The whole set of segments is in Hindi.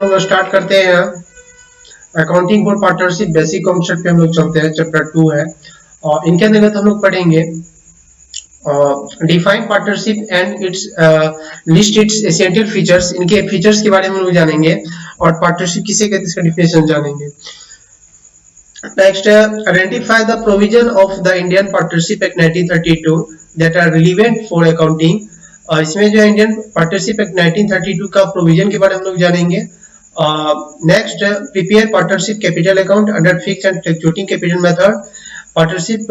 हम स्टार्ट करते हैं accounting for partnership basic concept पे हम लोग चलते हैं। चैप्टर 2 है और इनके अंतर्गत हम लोग पढ़ेंगे define partnership and it's list it's essential features. इनके फीचर्स के बारे में हम लोग जानेंगे और पार्टनरशिप किसे कहते हैं इसका डिफिनेशन जानेंगे। Next identify the provision of the Indian partnership act 1932 that are relevant for accounting. इसमें जो इंडियन पार्टनरशिप एक्ट 1932 का प्रोविजन के बारे में हम लोग जानेंगे। Next prepare partnership capital account under fix and fluctuating capital method. Partnership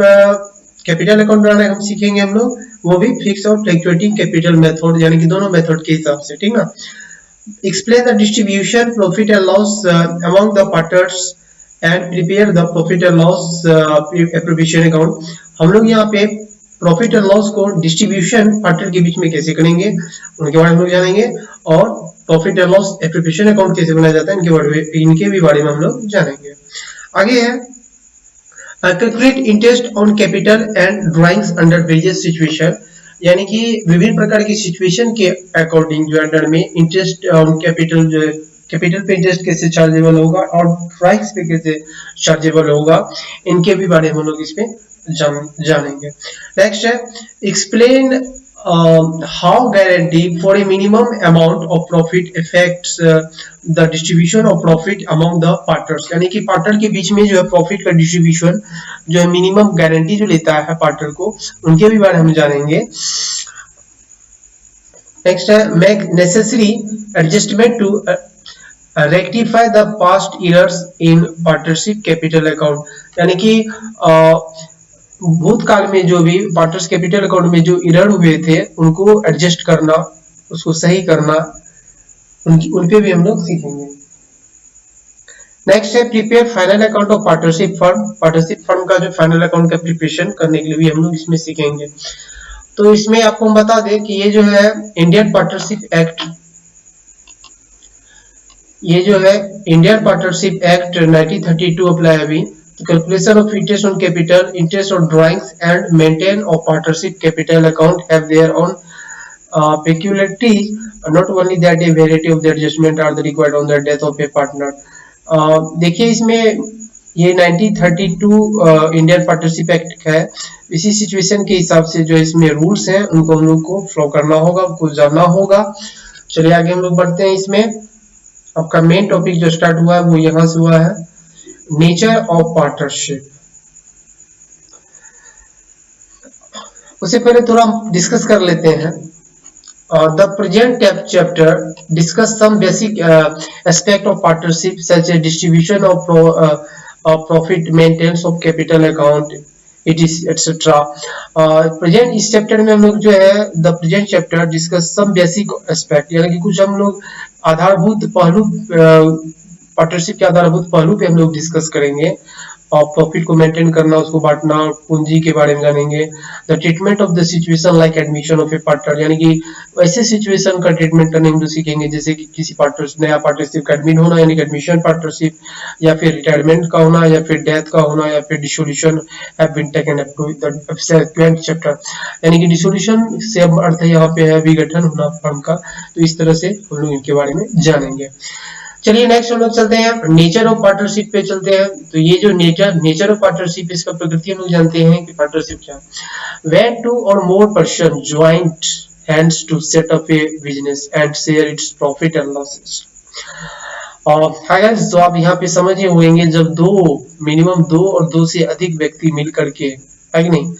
capital account बनाना हम सीखेंगे हम लोग, वो भी फिक्स और फ्लक्चुएटिंग कैपिटल मेथड यानी कि दोनों मेथड के हिसाब से, ठीक ना। Explain the distribution profit and loss among the partners and prepare the profit and loss appropriation account. हम लोग यहाँ पे प्रॉफिट एंड लॉस को डिस्ट्रीब्यूशन पार्टनर के बीच में कैसे करेंगे उनके बारे में हम लोग जानेंगे और profit and loss appropriation account कैसे बनाया जाता है इनके भी बारे में हम लोग जानेंगे। आगे है calculate interest on capital and drawings under various situation, यानी कि विभिन्न प्रकार की सिचुएशन के अकॉर्डिंग जो अंडर में इंटरेस्ट ऑन कैपिटल जो है कैपिटल पे इंटरेस्ट कैसे चार्जेबल होगा और ड्राइंग्स पे कैसे चार्जेबल होगा, इनके भी बारे में हम लोग इसमें जानेंगे। नेक्स्ट है explain how guarantee for a minimum amount of profit affects the distribution of profit among the partners, यानी कि पार्टनर के बीच में जो है प्रॉफिट का डिस्ट्रीब्यूशन जो है मिनिमम गारंटी जो लेता है पार्टनर को, उनके भी बारे में हम जानेंगे। नेक्स्ट है make necessary adjustment to rectify the past years in partnership capital account, यानी कि भूतकाल में जो भी पार्टनर्स कैपिटल अकाउंट में जो एरर हुए थे उनको एडजस्ट करना, उसको सही करना, उन पे भी हम लोग सीखेंगे। नेक्स्ट है prepare final account of partnership firm. Partnership firm का जो फाइनल अकाउंट का प्रिपरेशन करने के लिए भी हम लोग इसमें सीखेंगे। तो इसमें आपको हम बता दें कि ये जो है इंडियन पार्टनरशिप एक्ट, ये जो है इंडियन पार्टनरशिप एक्ट 1932 अप्लाई अभी। Calculation of interest on capital, interest on drawings, and maintain of partnership capital account have their own peculiarities. Not only that, a variety of the adjustment are required on the death of a partner. देखिए इसमें ये 1932 इंडियन पार्टनरशिप एक्ट है। इसी सिचुएशन के हिसाब से जो इसमें रूल्स हैं उनको हम लोग को फॉलो करना होगा, उनको जानना होगा। चलिए आगे हम लोग बढ़ते हैं। इसमें आपका मेन टॉपिक जो स्टार्ट हुआ है वो यहाँ से हुआ है, नेचर ऑफ पार्टनरशिप। उससे पहले थोड़ा हम डिस्कस कर लेते हैं। The present chapter discuss some basic aspect of partnership such a distribution of profit, maintenance of capital account, it is etcetera. Present इस चैप्टर में हम लोग जो है the present chapter discuss some basic aspect, यानी कि कुछ हम लोग आधारभूत पहलू पार्टनरशिप के आधारभूत पहलू पे हम लोग डिस्कस करेंगे। और प्रॉफिट को मेंटेन करना, उसको बांटना, पूंजी के बारे में जानेंगे। The treatment of the situation like admission of A partner, यानी कि वैसे सिचुएशन का ट्रीटमेंट करने में सीखेंगे जैसे कि किसी पार्टनर नया पार्टनरशिप का एडमिट होना यानी कि एडमिशन पार्टनरशिप, या फिर रिटायरमेंट का होना, या फिर डेथ का होना, या फिर dissolution have been taken up to the second chapter, यानी कि डिसोल्यूशन से अर्थ है यहाँ पे है विघटन होना फर्म का। तो इस तरह से हम लोग इनके बारे में जानेंगे। चलिए नेक्स्ट हम लोग चलते हैं नेचर ऑफ पार्टनरशिप पे चलते हैं। तो ये जो नेचर ऑफ पार्टनरशिप, इसका प्रकृति हम लोग जानते हैं कि पार्टनरशिप क्या है। When two or more person joint hands to set up a business and share its profit and losses. और गाइस जो आप यहाँ पे समझे होंगे, जब मिनिमम दो और दो से अधिक व्यक्ति मिल करके, है कि नहीं,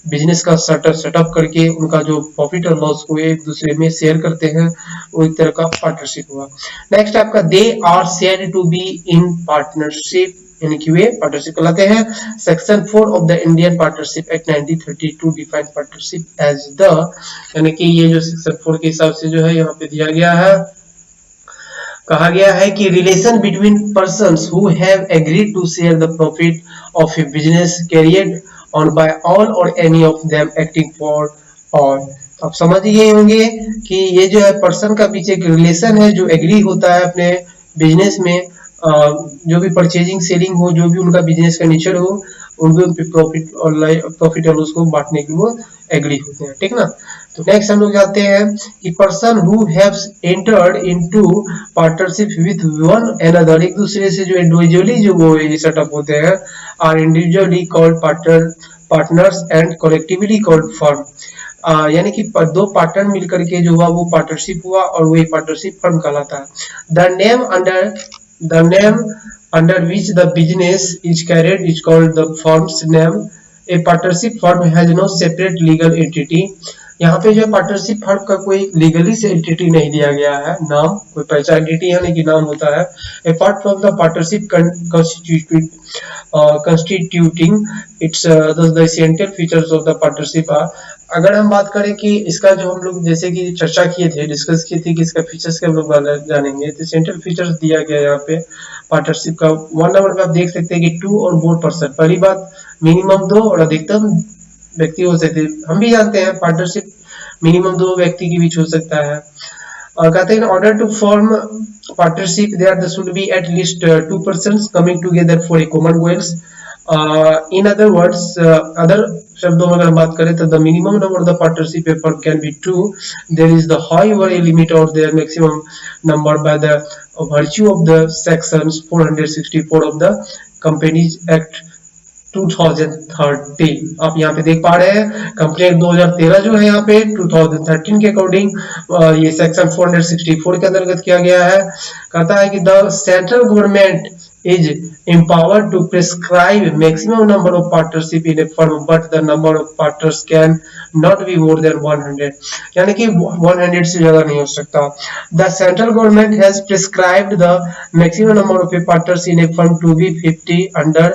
बिजनेस का सेटअप करके उनका जो प्रॉफिट और लॉस को एक दूसरे में शेयर करते हैं, वो एक तरह का पार्टनरशिप हुआ। नेक्स्ट आपका they are said to be in partnership, यानी कि वे पार्टनरशिप कहलाते हैं। Section 4 of the Indian partnership act 1932 define partnership as the, यानी कि ये जो सेक्शन 4 के हिसाब से जो है यहाँ पे दिया गया है, कहा गया है कि relation between persons who have agreed to share the profit of a business carried on by all or any of them acting for all। आप समझ गए होंगे कि ये जो है पर्सन का पीछे एक रिलेशन है जो एग्री होता है अपने बिजनेस में, जो भी परचेजिंग सेलिंग हो, जो भी उनका बिजनेस का नेचर हो, उनके प्रॉफिट और लॉस को बांटने के लिए वो एग्री होते हैं, ठीक ना। तो नेक्स्ट हम लोग जाते हैं कि person who haves entered into partnership with one another, एक दूसरे से जो इंडिविजुअली जो वो ये सेटअप होते हैं, are individually called partners and collectively called firm. यानी कि दो पार्टनर मिलकर के जो हुआ वो पार्टनरशिप हुआ और वही पार्टनरशिप फर्म कहलाता है। The name under which the business is carried is called the firm's name. A partnership firm has no separate legal entity. यहाँ पे जो पार्टनरशिप फर्म का कोई लीगली से एंटिटी नहीं दिया गया है, नाम कोई पहचान एंटिटी यानी कि नाम होता है। Apart from the partnership constituting its the essential features of the partnership are। अगर हम बात करें कि इसका जो हम लोग जैसे कि चर्चा किए थे, डिस्कस किए थे कि इसका फीचर्स के हम लोग जानेंगे, तो एसेंशियल फीचर्स दिया गया यहाँ पे पार्टनरशिप का। 1 नंबर पे आप देख सकते हैं कि 2 और मोर पर्सन। पहली बात मिनिमम 2 और अधिकतम व्यक्ति हो सकते हैं। हम भी जानते हैं पार्टनरशिप मिनिमम 2 व्यक्ति के बीच हो सकता है। और कहते हैं order to form partnership there should be at least 2 persons coming together for a common goals. In other words, other शब्दों में अगर हम बात करें तो the minimum number of the partnership firm can be 2। There is the however a limit और there maximum number by the virtue of the sections 464 of the Companies Act 2013। आप यहाँ पे देख पा रहे हैं कंपनी एक्ट 2013 जो है यहाँ पे 2013 के अकॉर्डिंग ये सेक्शन 464 के अंतर्गत किया गया है। कहता है कि the central government is empowered to prescribe maximum number of partnership in a firm but the number of partners can not be more than 100। यानी कि 100 से ज्यादा नहीं हो सकता। The central government has prescribed the maximum number of partners in a firm to be 50 under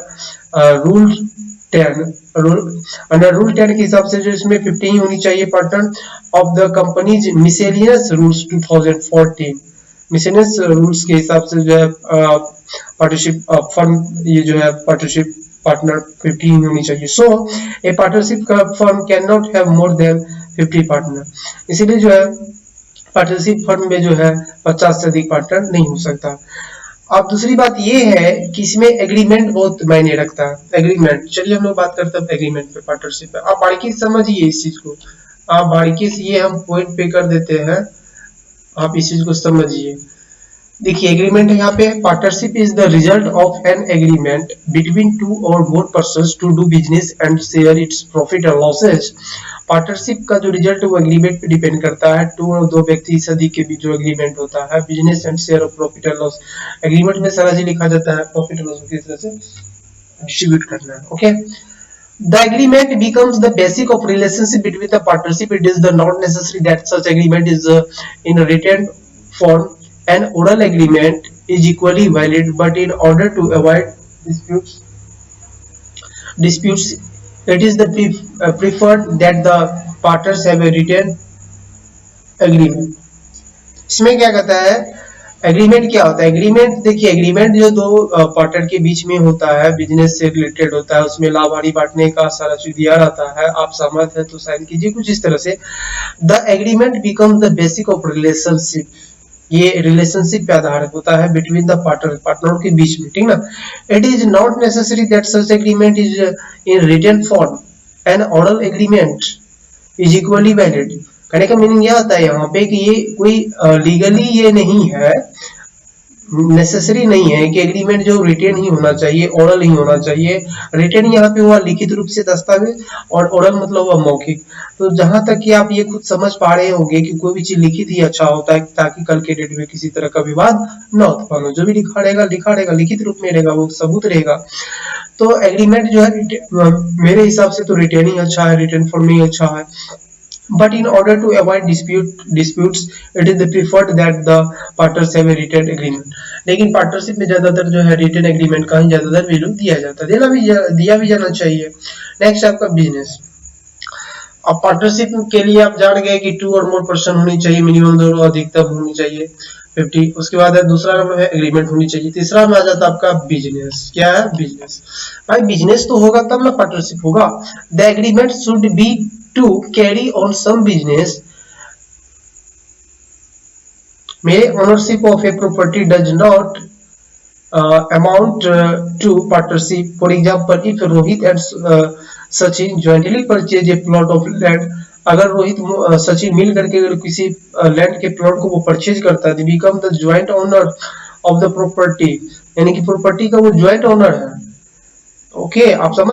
rule 10। Under rule 10 के हिसाब से जो इसमें 50 ही होनी चाहिए partner of the companies miscellaneous rules 2014। Miscellaneous rules के हिसाब से जो है पार्टनरशिप फर्म ये जो है पार्टनरशिप पार्टनर 15 होनी चाहिए। सो ए पार्टनरशिप का firm can not have more than 50 partner. इसीलिए जो है पार्टनरशिप फर्म में जो है 50 से अधिक पार्टनर नहीं हो सकता। अब दूसरी बात ये है कि इसमें एग्रीमेंट बहुत मायने रखता है। एग्रीमेंट, चलिए हम लोग बात करते हैं एग्रीमेंट पे, पार्टनरशिप पे। आप बारीकी से समझिए इस चीज को, आप बारीकी से ये हम पॉइंट पे कर देते हैं, आप इस चीज को समझिए। देखिए एग्रीमेंट है यहाँ पे, partnership is the result of an agreement between 2 और more persons to do business and share its profit और लॉसेज। पार्टनरशिप का जो रिजल्ट है वो एग्रीमेंट पे डिपेंड करता है। 2 और 2 व्यक्ति से अधिक के बीच जो एग्रीमेंट होता है, business and share of profit और लॉस। एग्रीमेंट में सारा चीज लिखा जाता है, प्रॉफिट और लॉस किस तरह से डिस्ट्रीब्यूट करना है। Okay, the agreement becomes the basic of relationship between the partnership. It is the not necessary that such agreement is in a written form. An oral agreement is equally valid, but in order to avoid disputes, it is the preferred that the partners have a written agreement। इसमें क्या कहता है, एग्रीमेंट क्या होता है? एग्रीमेंट देखिए, एग्रीमेंट जो दो पार्टनर के बीच में होता है, बिजनेस से रिलेटेड होता है, उसमें लाभ हानि बांटने का सारा चीज दिया रहता है, आप सहमत है तो साइन कीजिए, कुछ इस तरह से। The agreement become the basic of relationship, ये रिलेशनशिप पे आधारित होता है बिटवीन द पार्टनरों के बीच में, ठीक ना। It is not necessary that such agreement is in written form. An oral agreement is equally valid. कहने का मीनिंग यह आता है यहाँ पे कि ये कोई लीगली ये नहीं है, नेसेसरी नहीं है कि एग्रीमेंट जो रिटेन ही होना चाहिए, ओरल ही होना चाहिए। रिटेन यहाँ पे हुआ लिखित रूप से दस्तावेज, और ओरल मतलब हुआ मौखिक। तो जहां तक कि आप ये खुद समझ पा रहे होंगे कि कोई भी चीज लिखित ही अच्छा होता है, ताकि कल के डेट में किसी तरह का विवाद न उत्पन्न हो। जो भी लिखा रहेगा लिखित रूप में रहेगा, वो सबूत रहेगा। तो एग्रीमेंट जो है मेरे हिसाब से तो रिटेन ही अच्छा है, रिटेन फॉर्म ही अच्छा है। But in order to avoid disputes, it is preferred that the partners have a written agreement। लेकिन पार्टनरशिप में ज्यादातर जो है रिटन एग्रीमेंट का ही ज्यादातर वैल्यू दिया जाता है, दिया भी जाना चाहिए। नेक्स्ट आपका बिजनेस। अब पार्टनरशिप के लिए आप जान गए कि 2 और मोर पर्सन होनी चाहिए, मिनिमम 2 अधिकतम होनी चाहिए 50। उसके बाद है दूसरा नंबर है एग्रीमेंट होनी चाहिए। तीसरा में आ जाता है आपका बिजनेस। क्या है? बिजनेस। भाई बिजनेस तो होगा तब ना पार्टनरशिप होगा। The agreement should be to carry on some business। May ownership of a property does not amount to partnership। For example, if Rohit and Sachin jointly purchase a plot of land अगर रोहित सचिन मिल करके अगर किसी लैंड के प्लॉट को वो परचेज करता है, तो become the joint owner of the property, यानी कि प्रॉपर्टी का वो ज्वाइंट ओनर है। ओके, आप समझ